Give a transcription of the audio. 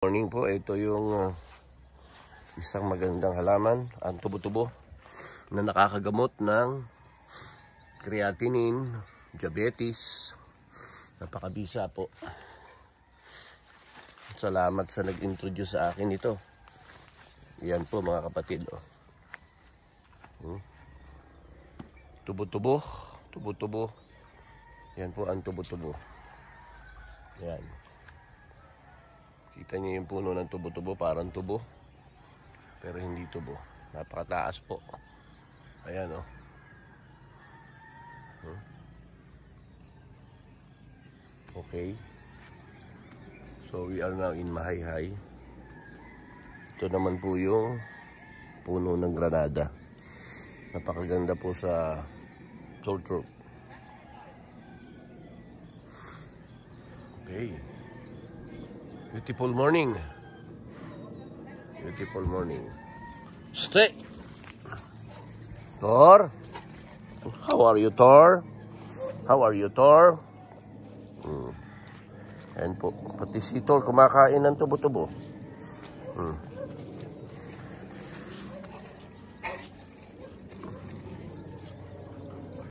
Morning po, ito yung isang magandang halaman, ang tubo-tubo na nakakagamot ng creatinine, diabetes, napakabisa po. Salamat sa nag-introduce sa akin ito. Yan po mga kapatid. Tubo-tubo, tubo-tubo. Yan po ang tubo-tubo. Yan. Kita niyo yung puno ng tubo-tubo, parang tubo. Pero hindi tubo. Napakataas po. Ayan o. Okay. So we are now in Mahayhay. Ito naman po yung puno ng Granada. Napakaganda po sa sore throat. Okay. Beautiful morning. Beautiful morning. Stay. Thor. How are you, Thor? How are you, Thor? Ayan po. Pati si Thor kumakain ng tubo-tubo.